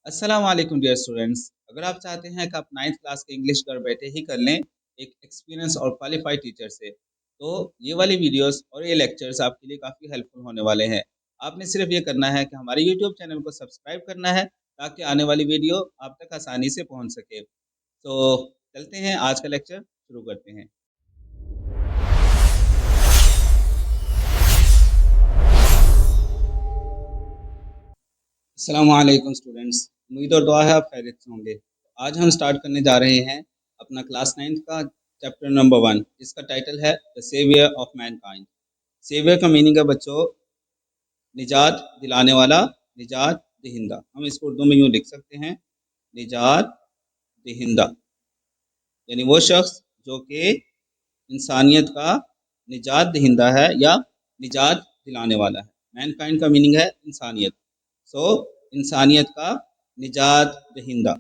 السلام علیکم dear students, اگر آپ چاہتے ہیں کہ آپ 9th کلاس کے انگلش گھر بیٹھے ہی کر لیں ایک ایکسپیرینس اور کوالیفائڈ ٹیچر سے، تو یہ والی ویڈیوز اور یہ لیکچرز آپ کے لیے کافی ہیلپ فل ہونے والے ہیں۔ آپ نے صرف یہ کرنا ہے کہ ہمارے یوٹیوب چینل کو سبسکرائب کرنا ہے تاکہ آنے والی ویڈیو آپ تک آسانی سے پہنچ سکے۔ تو چلتے ہیں، آج کا لیکچر شروع کرتے ہیں۔ السلام علیکم اسٹوڈینٹس، امید اور دعا ہے آپ خیریت سے ہوں گے۔ آج ہم سٹارٹ کرنے جا رہے ہیں اپنا کلاس 9 کا چیپٹر نمبر 1، جس کا ٹائٹل ہے the saviour of mankind. Saviour کا میننگ ہے بچوں نجات دلانے والا، نجات دہندہ۔ ہم اس کو اردو میں یوں لکھ سکتے ہیں، نجات دہندہ، یعنی وہ شخص جو کہ انسانیت کا نجات دہندہ ہے یا نجات دلانے والا ہے۔ مین کائنڈ کا میننگ ہے انسانیت، انسانیت کا نجات دہندہ۔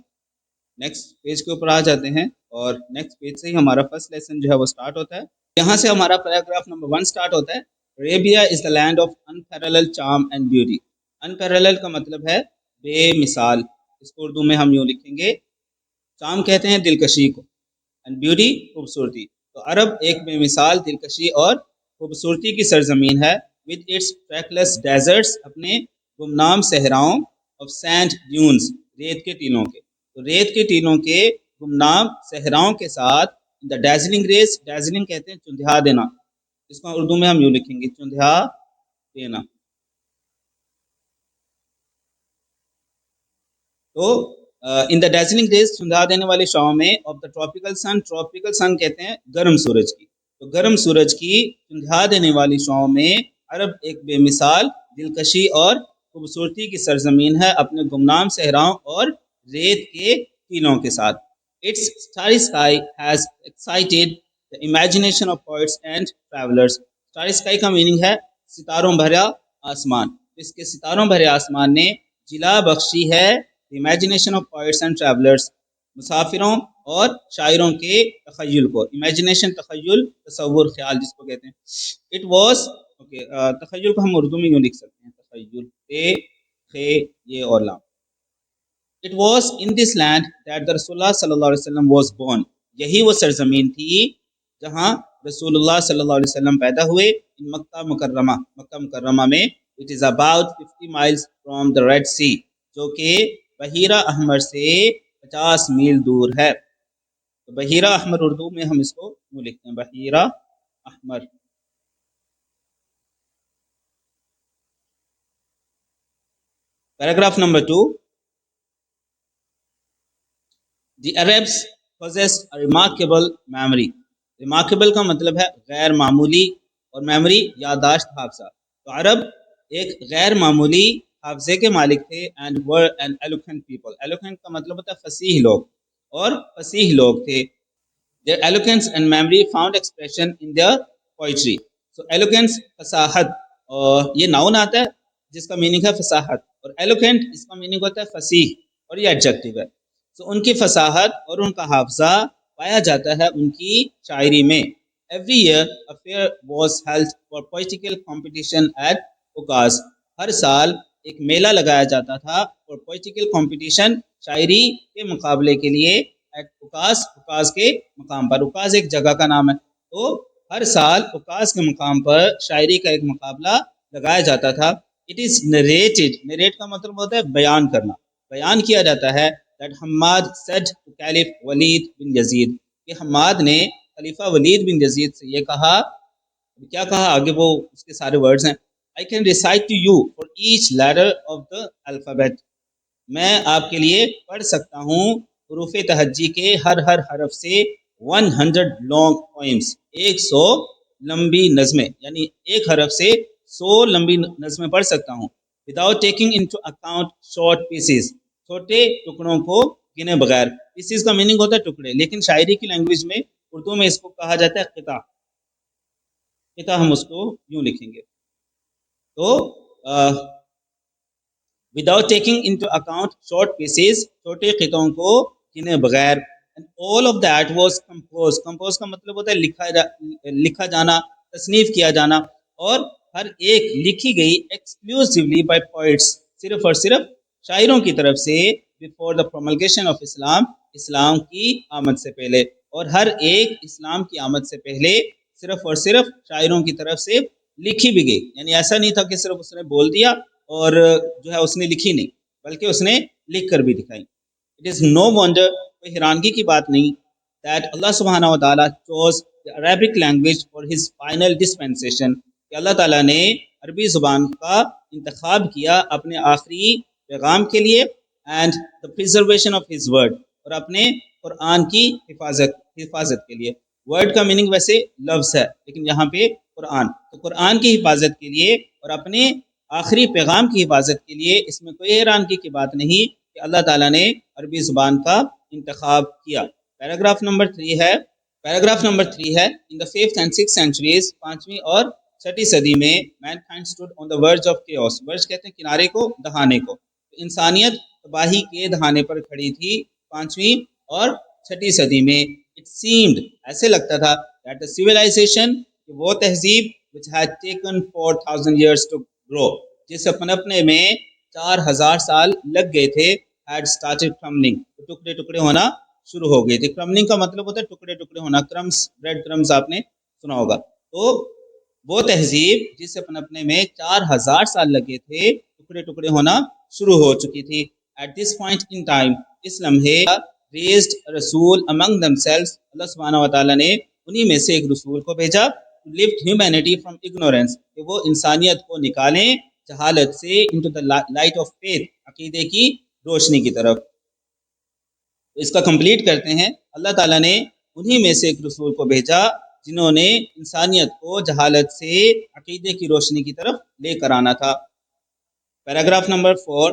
نیکسٹ پیج کے اوپر آ جاتے ہیں اور نیکسٹ پیج سے ہی ہمارا فرسٹ لیسن جو ہے وہ سٹارٹ ہوتا ہے۔ یہاں سے ہمارا پیراگراف نمبر 1 سٹارٹ ہوتا ہے۔ Arabia is the land of unparalleled charm and beauty۔ unparalleled کا مطلب ہے بے مثال، اس کو اردو میں ہم یوں لکھیں گے، چام کہتے ہیں دلکشی کو، and beauty خوبصورتی۔ تو عرب ایک بے مثال دلکشی اور خوبصورتی کی سرزمین ہے، with its trackless deserts، اپنے گمنام صحراؤں، of sand dunes، ریت کے ٹیلوں کے، تو ریت کے ٹیلوں کے گمنام صحراؤں کے ساتھ دا ڈیزلنگ ریس، ڈیزلنگ کہتے ہیں چندھیا دینا، اس کو اردو میں ہم یوں لکھیں گے، چندھیا دینا۔ تو ان دا ڈیزلنگ ریس، چندھیا دینے والی شعاؤں میں، of the tropical sun, tropical sun کہتے ہیں گرم سورج کی، تو گرم سورج کی چندھیا دینے والی شعاؤں میں عرب ایک بے مثال دلکشی اور خوبصورتی کی سرزمین ہے، اپنے گمنام صحراؤں اور ریت کے ٹیلوں کے ساتھ۔ Its starry sky has excited the imagination of poets and travelers۔ starry sky کا میننگ ہے ستاروں بھرا آسمان، اس کے ستاروں بھرے آسمان نے جلا بخشی ہے imagination of poets and travelers، مسافروں اور شاعروں کے تخیل کو۔ imagination تخیل، تصور، خیال جس کو کہتے ہیں۔ It was تخیل کو ہم اردو میں یوں لکھ سکتے ہیں، تخیل، تے خے یہ اور لام۔ It was in this land that the رسول اللہ صلی اللہ علیہ وسلم was born۔ یہی وہ سرزمین تھی جہاں رسول اللہ صلی اللہ علیہ وسلم پیدا ہوئے، مکہ مکرمہ، مکہ مکرمہ میں۔ It is about 50 miles from the Red Sea، جو کہ بحیرہ احمر سے 50 میل دور ہے۔ تو بحیرہ احمر اردو میں ہم اس کو یوں لکھتے ہیں، بحیرہ احمر۔ Paragraph number 2، The Arabs possessed a remarkable memory۔ remarkable کا مطلب ہے غیر معمولی، اور memory یادداشت، حافظہ۔ تو عرب ایک غیر معمولی حافظے کے مالک تھے، and were an eloquent people۔ eloquent کا مطلب ہوتا ہے فصیح لوگ، اور فصیح لوگ تھے۔ Their eloquence and memory found expression in their poetry۔ so eloquence فصاحت، اور یہ ناؤن آتا ہے جس کا میننگ ہے فصاحت، اور eloquent اس کا میننگ ہوتا ہے فصیح، اور یہ ایڈجیکٹو ہے۔ تو ان کی فصاحت اور ان کا حافظہ پایا جاتا ہے ان کی شاعری میں۔ Every year a fair was held for poetical competition at Ukaz۔ ہر سال ایک میلہ لگایا جاتا تھا for poetical competition، شاعری کے مقابلے کے لیے، at Ukaz، Ukaz کے مقام پر۔ Ukaz ایک جگہ کا نام ہے، تو ہر سال Ukaz کے مقام پر شاعری کا ایک مقابلہ لگایا جاتا تھا۔ It is narrated، narrate کا مطلب ہوتا ہے بیان کرنا، بیان کیا جاتا ہے that Hammad said to Caliph ولید بن یزید، کہ حماد نے خلیفہ ولید بن یزید سے یہ کہا، کیا کہا آگے وہ اس کے سارے ورڈز ہیں، I can recite to you for each letter of the alphabet۔ میں آپ کے لیے پڑھ سکتا ہوں حروف تہجی کے ہر حرف سے 100 long poems، 100 لمبی نظمیں، یعنی ایک حرف سے 100 لمبی نظمیں پڑھ سکتا ہوں۔ without taking into account short pieces، چھوٹے ٹکڑوں کو گنے بغیر۔ پیسز کا میننگ ہوتا ہے ٹکڑے، لیکن شاعری کی لینگویج میں اردو میں اس کو کہا جاتا ہے قطع، قطع ہم اس کو یوں لکھیں گے۔ تو without taking into account short pieces، چھوٹے قطعوں کو گنے بغیر۔ and all of that was composed، compose کا مطلب ہوتا ہے لکھا جانا، تصنیف کیا جانا، اور ہر ایک لکھی گئی exclusively by poets، صرف اور صرف شاعروں کی طرف سے before the promulgation of Islam, اسلام کی آمد سے پہلے، اور ہر ایک اسلام کی آمد سے پہلے صرف اور صرف شاعروں کی طرف سے لکھی بھی گئی. یعنی ایسا نہیں تھا کہ صرف اس نے بول دیا اور جو ہے اس نے لکھی نہیں، بلکہ اس نے لکھ کر بھی دکھائی. It is no wonder، کوئی حیرانگی کی بات نہیں، that اللہ سبحانہ و تعالیٰ chose the Arabic language for his final dispensation، کہ اللہ تعالیٰ نے عربی زبان کا انتخاب کیا اپنے آخری پیغام کے لیے، and the preservation of his word، اور اپنے قرآن کی حفاظت کے لیے. ورڈ کا میننگ ویسے لفظ ہے، لیکن یہاں پہ قرآن، تو قرآن کی حفاظت کے لیے اور اپنے آخری پیغام کی حفاظت کے لیے اس میں کوئی حیرانگی کی بات نہیں کہ اللہ تعالیٰ نے عربی زبان کا انتخاب کیا. پیراگراف نمبر 3 ہے، in the 5th and 6th centuries، 5ویں اور 6ٹھی صدی میں mankind stood on the verge of chaos، ورج کہتے ہیں کنارے کو، دہانے کو. انسانیت تباہی کے دہانے پر کھڑی تھی 5ویں اور 6ٹھی صدی میں. It seemed، ایسے لگتا تھا that the civilization، کہ وہ تہذیب which had taken 4,000 years to grow، جس اپنے میں 4,000 سال لگ گئے تھے، had started crumbling، ٹکڑے ٹکڑے ہونا شروع ہو گئی تھی. کرمنگ کا مطلب ہوتا ہے ٹکڑے ٹکڑے ہونا، کرمز، بریڈ کرمز آپ نے سنا ہوگا. تو وہ تہذیب جس اپنے میں 4,000 سال لگے تھے ٹکڑے ٹکڑے ہونا شروع ہو چکی تھی. At this point in time، اس لمحے raised a رسول among themselves، اللہ سبحانہ و تعالیٰ نے انہی میں سے ایک رسول کو بھیجا، to lift humanity from ignorance، کہ وہ انسانیت کو نکالیں جہالت سے، into the light of faith، عقیدے کی روشنی کی طرف. اس کا کمپلیٹ کرتے ہیں. اللہ تعالیٰ نے انہی میں سے ایک رسول کو بھیجا جنہوں نے انسانیت کو جہالت سے عقیدے کی روشنی کی طرف لے کر آنا تھا. پیراگراف نمبر 4،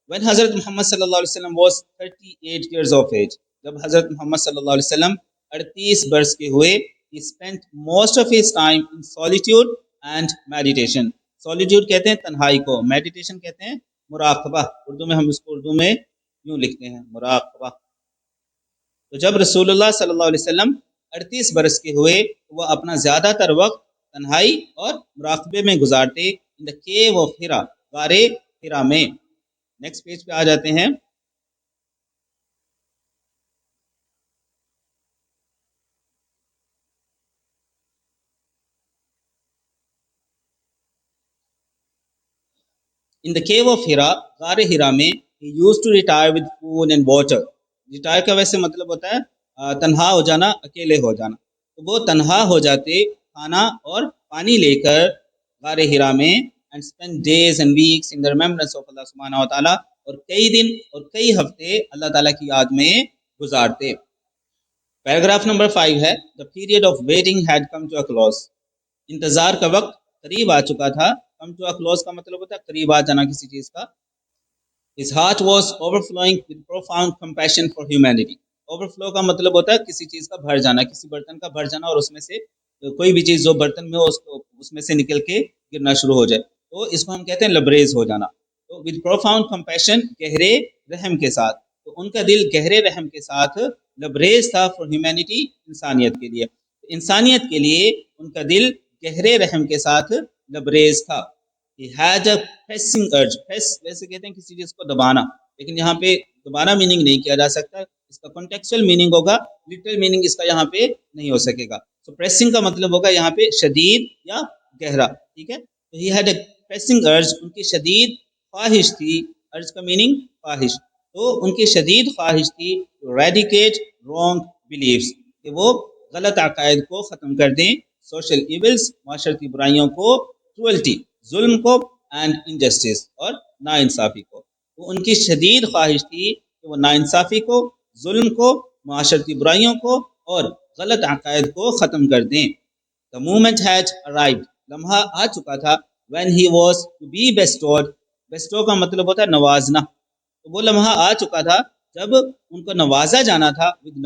when حضرت محمد صلی اللہ علیہ وسلم was 38 years of age، جب حضرت محمد صلی اللہ علیہ وسلم 38 برس کے ہوئے، he spent most of his time in solitude and meditation. solitude کہتے ہیں تنہائی کو، meditation کہتے ہیں مراقبہ، اردو میں ہم اس کو اردو میں یوں لکھتے ہیں مراقبہ. تو جب رسول اللہ صلی اللہ علیہ وسلم 38 برس کے ہوئے، وہ اپنا زیادہ تر وقت تنہائی اور مراقبے میں گزارتے. in the cave of Hira، غار ہرا میں. نیکسٹ پیج پہ آ جاتے ہیں. in the cave of Hira، غار ہرا میں، he used to retire with food and water. Retire کا ویسے مطلب ہوتا ہے تنہا ہو جانا، اکیلے ہو جانا. تو وہ تنہا ہو جاتے کھانا اور پانی لے کر غار ہرا میں، and spend days and weeks in the remembrance of اللہ سبحانہ و تعالیٰ، اور کئی دن اور کئی ہفتے اللہ تعالیٰ کی یاد میں گزارتے. پیراگراف نمبر 5 ہے، the period of waiting had come to a close، انتظار کا وقت قریب آ چکا تھا. come to a close کا مطلب ہوتا ہے قریب آ جانا کسی چیز کا. his heart was overflowing with profound compassion for humanity. overflow کا مطلب ہوتا ہے کسی چیز کا بھر جانا، کسی برتن کا بھر جانا، اور اس میں سے کوئی بھی چیز جو برتن میں ہو اس میں سے نکل کے گرنا شروع ہو جائے، تو اس کو ہم کہتے ہیں لبریز ہو جانا. تو with profound compassion، گہرے رحم کے ساتھ، تو ان کا دل گہرے رحم کے ساتھ لبریز تھا for humanity، انسانیت کے لیے. انسانیت کے لیے ان کا دل گہرے رحم کے ساتھ لبریز تھا. He had a pressing urge، press ویسے کہتے ہیں کسی چیز کو دبانا، لیکن یہاں پہ دبانا میننگ نہیں کیا جا سکتا، اس کا کنٹیکسچل میننگ ہوگا، لٹرل میننگ اس کا یہاں پہ نہیں ہو سکے گا. سو پریسنگ کا مطلب ہوگا یہاں پہ شدید یا گہرا. ٹھیک ہے، تو he had a pressing urge، ان کی شدید خواہش تھی. urge کا میننگ خواہش، تو ان کی شدید خواہش تھی to eradicate wrong beliefs، کہ وہ غلط عقائد کو ختم کر دیں، social evils، معاشرتی برائیوں کو، cruelty، ظلم کو، اینڈ انجسٹس، اور ناانصافی کو. وہ ان کی شدید خواہش تھی کہ وہ ناانصافی کو، ظلم کو، معاشرتی برائیوں کو اور غلط عقائد کو ختم کر دیں. The moment had arrived، لمحہ آ چکا تھا. when he was to be bestowed، bestow کا مطلب ہوتا ہے نوازنا، تو وہ لمحہ آ چکا تھا جب ان کو نوازا جانا تھا with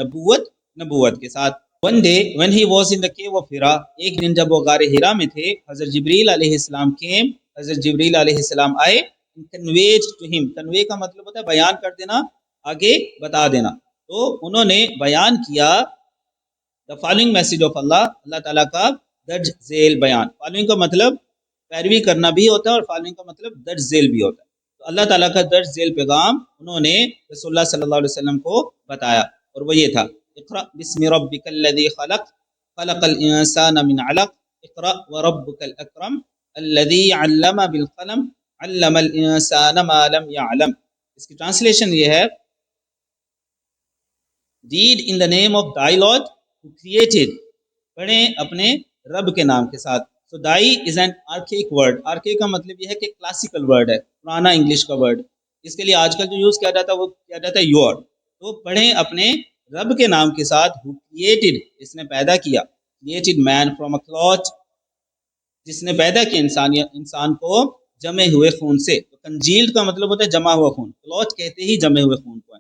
نبوت کے ساتھ. one day when he was in the cave of Hira، ایک دن جب وہ غار ہرا میں تھے، حضرت جبریل علیہ السلام came، حضرت جبریل علیہ السلام آئے. conveyed to him، convey کا مطلب ہوتا ہے بیان کر دینا، آگے بتا دینا. تو انہوں نے بیان کیا the following message of اللہ، اللہ تعالیٰ کا درج ذیل بیان. following کا مطلب پیروی کرنا بھی ہوتا ہے، اور following کا مطلب درج ذیل بھی ہوتا ہے. تو اللہ تعالیٰ کا درج ذیل پیغام انہوں نے رسول اللہ صلی اللہ علیہ وسلم کو بتایا، اور وہ یہ تھا، اقرأ بسم ربک الذی خلق خلق الانسان من علق اقرأ وربک الاکرم الذی علم بالقلم علم الانسان ما لم يعلم۔ اس کی ٹرانسلیشن یہ ہے، read in the name of thy Lord who created، پڑھیں اپنے رب کے نام کے ساتھ۔ So dai is an archaic word، archaic کا مطلب یہ ہے کہ کلاسیکل ورڈ ہے، پرانا انگلش کا ورڈ، اس کے لیے آج کل جو یوز کیا جاتا ہے وہ کیا جاتا ہے یور۔ تو پڑھیں اپنے رب کے نام کے ساتھ who created، اس نے پیدا کیا، created man from a clot، جس نے پیدا کیا انسان کو جمے ہوئے خون سے۔ تو کنجیلڈ کا مطلب ہوتا ہے جمع ہوا خون، کلوت کہتے ہی جمے ہوئے خون کو ہے۔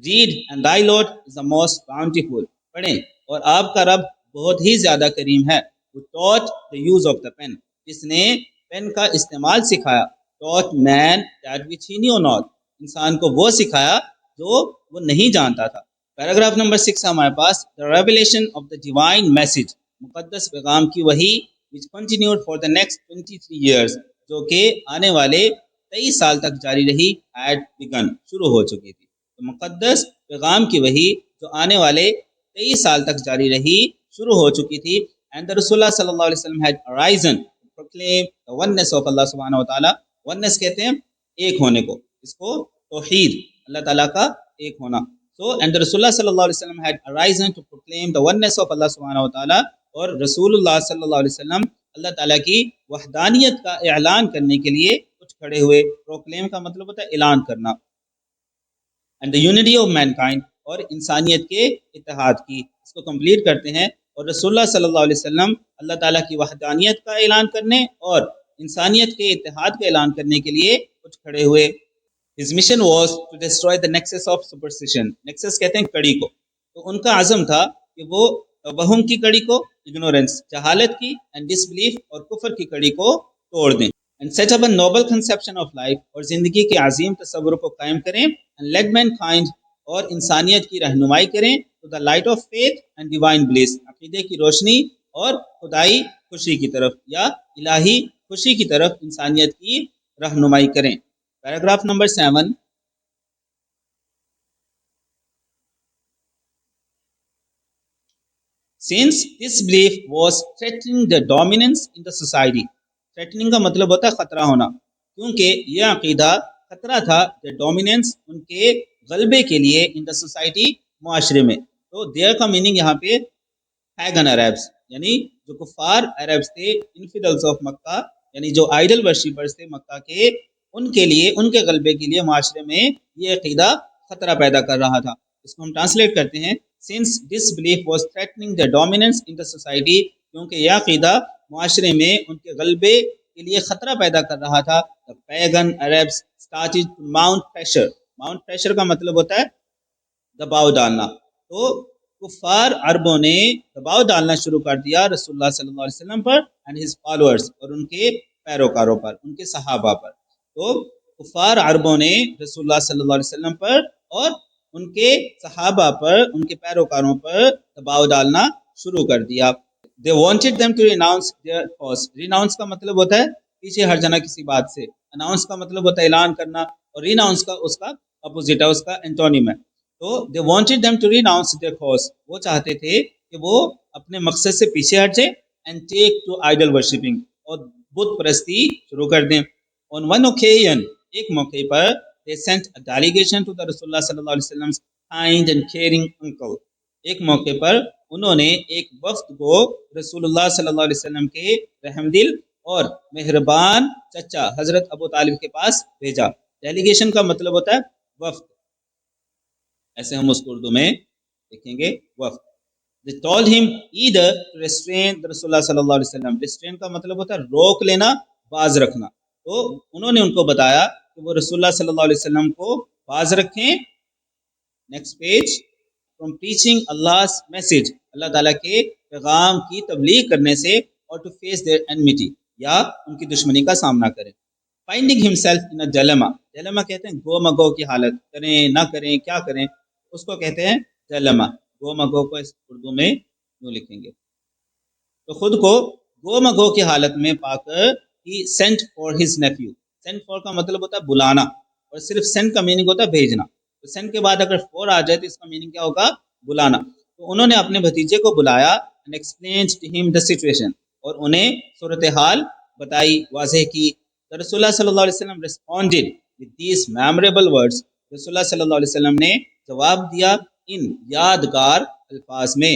Read and thy Lord is the most bountiful، پڑھیں اور آپ کا رب بہت ہی زیادہ کریم ہے۔ who taught the use of the pen، جس نے پین کا استعمال سکھایا۔ taught man that which he knew not، انسان کو وہ سکھایا جو وہ نہیں جانتا تھا۔ پیراگراف نمبر 6 ہمارے پاس، the revelation of the divine message، مقدس پیغام کی وحی which continued for the next 23 years، جو کہ آنے والے 23 سال تک جاری رہی، had begun، شروع ہو چکی تھی۔ تو مقدس پیغام کی وحی جو آنے والے 23 سال تک جاری رہی، شروع ہو چکی تھی۔ and the Rasulullah صلی اللہ علیہ وسلم had arisen to proclaim the oneness of Allah سبحانہ و تعالیٰ، oneness کہتے ہیں ایک ہونے کو، اس کو توحید، اللہ تعالیٰ کا ایک ہونا۔ So and the Rasulullah صلی اللہ علیہ وسلم had arisen to proclaim the oneness of Allah سبحانہ و تعالیٰ، اور رسول اللہ صلی اللہ علیہ وسلم اللہ تعالیٰ کی وحدانیت کا اعلان کرنے کے لیے کچھ کھڑے ہوئے۔ پروکلیم کا مطلب ہوتا ہے اعلان کرنا۔ and the unity of mankind، اور انسانیت کے اتحاد کی، اس کو کمپلیٹ کرتے ہیں۔ اور رسول اللہ صلی اللہ علیہ وسلم اللہ تعالیٰ کی وحدانیت کا اعلان کرنے اور انسانیت کے اتحاد کا اعلان کرنے کے لیے کچھ کھڑے ہوئے۔ His mission was to destroy the nexus of superstition، nexus کہتے ہیں کڑی کو۔ تو ان کا عزم تھا کہ وہ وہم کی کڑی کو، ignorance جہالت کی، and disbelief اور کفر کی کڑی کو توڑ دیں۔ and set up a noble conception of life، اور زندگی کے عظیم تصور کو قائم کریں۔ and led mankind، اور انسانیت کی رہنمائی کریں to the light of faith and divine bliss، عقیدے کی روشنی اور خدائی خوشی کی طرف یا الہی خوشی کی طرف انسانیت کی رہنمائی کریں۔ Paragraph number 7، since this belief was threatening the dominance in the society، threatening کا مطلب ہوتا ہے خطرہ ہونا، کیونکہ یہ عقیدہ خطرہ تھا the dominance، ان کے غلبے کے لیے in the society، معاشرے میں۔ تو there کا میننگ یہاں پہ pagan Arabs، یعنی جو کفار عربs تھے، infidels of مکہ، یعنی جو آئیڈل ورشیپرز تھے مکہ کے، ان کے لیے، ان کے غلبے کے لیے معاشرے میں یہ عقیدہ خطرہ پیدا کر رہا تھا۔ اس کو ہم ٹرانسلیٹ کرتے ہیں، since this belief was threatening their dominance in the society، کیونکہ یہ عقیدہ معاشرے میں ان کے غلبے کے لیے خطرہ پیدا کر رہا تھا، the pagan Arabs started to mount pressure، mount pressure کا مطلب ہوتا ہے دباؤ ڈالنا۔ تو کفار عربوں نے دباؤ ڈالنا شروع کر دیا رسول اللہ صلی اللہ علیہ وسلم پر and his followers، اور ان کے پیروکاروں پر، ان کے صحابہ پر۔ تو کفار عربوں نے رسول اللہ صلی اللہ علیہ وسلم پر اور ان کے صحابہ پر، ان کے پیروکاروں پر دباؤ ڈالنا شروع کر دیا۔ They wanted them to renounce their cause، renounce کا مطلب ہوتا ہے پیچھے ہٹ جانا کسی بات سے، announce کا مطلب ہوتا ہے اعلان کرنا، اور renounce کا اس کا اپوزٹ ہے، اس کا انٹونیم ہے۔ تو they wanted them to renounce their cause، وہ چاہتے تھے کہ وہ اپنے مقصد سے پیچھے ہٹ جائیں and take to idol worshipping، اور بت پرستی شروع کر دیں۔ On one occasion، ایک موقع پر they sent a delegation to the رسول اللہ صلی اللہ علیہ وسلم kind and caring uncle، ایک موقع پر انہوں نے ایک وفد کو رسول اللہ صلی اللہ علیہ وسلم کے رحم دل اور مہربان چچا حضرت ابو طالب کے پاس بھیجا۔ ڈیلیگیشن کا مطلب ہوتا ہے وفد، ایسے ہم اس کو اردو میں دیکھیں گے وفد۔ They told him either to restrain the رسول اللہ صلی اللہ علیہ وسلم، restrain کا مطلب ہوتا ہے روک لینا، باز رکھنا۔ تو انہوں نے ان کو بتایا کہ وہ رسول اللہ صلی اللہ علیہ وسلم کو باز رکھیں۔ Next page, from preaching Allah's message، اللہ تعالیٰ کے پیغام کی تبلیغ کرنے سے، اور to face their enmity، یا ان کی دشمنی کا سامنا کریں۔ finding himself in a dilemma، dilemma کہتے ہیں گو مگو کی حالت، کریں نہ کریں، کیا کریں، اس کو کہتے ہیں dilemma۔ گو مگو کو اس اردو میں یوں لکھیں گے۔ تو خود کو گو مگو کی حالت میں پا کر he sent for his nephew، sent for کا مطلب ہوتا ہے بلانا، اور صرف سینڈ کا میننگ ہوتا ہے بھیجنا. تو سینڈ کے بعد اگر فور آ جائے تو اس کا میننگ کیا ہوگا؟ بلانا. تو انہوں نے اپنے بھتیجے کو بلایا and explained to him the situation, اور انہیں صورتحال بتائی، واضح کی. تو رسول اللہ صلی اللہ علیہ وسلم responded with these memorable words. رسول اللہ صلی اللہ علیہ وسلم نے جواب دیا ان یادگار الفاظ میں.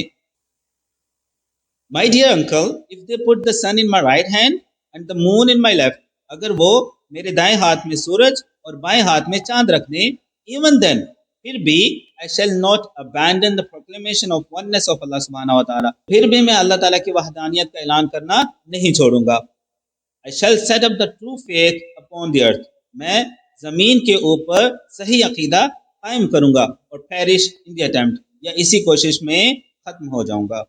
My dear uncle, if they put the sun in my right hand and the moon in my left, اگر وہ میرے دائیں ہاتھ میں سورج اور بائیں ہاتھ میں چاند رکھ دیں، even then, پھر بھی I shall not abandon the proclamation of oneness of Allah سبحانہ و تعالیٰ، پھر بھی میں اللہ تعالیٰ کی وحدانیت کا اعلان کرنا نہیں چھوڑوں گا. I shall set up the true faith upon the earth, میں زمین کے اوپر صحیح عقیدہ قائم کروں گا، اور perish in the attempt، یا اسی کوشش میں ختم ہو جاؤں گا.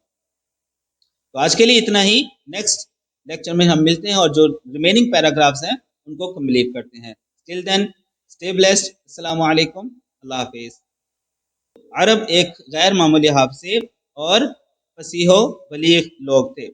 تو آج کے لیے اتنا ہی. نیکسٹ لیکچر میں ہم ملتے ہیں اور جو ریمیننگ پیراگرافز ہیں ان کو کمپلیٹ کرتے ہیں. ٹل دین اسٹے بلیسڈ. السلام علیکم. اللہ حافظ. عرب ایک غیر معمولی حافظ اور فصیح و بلیغ لوگ تھے.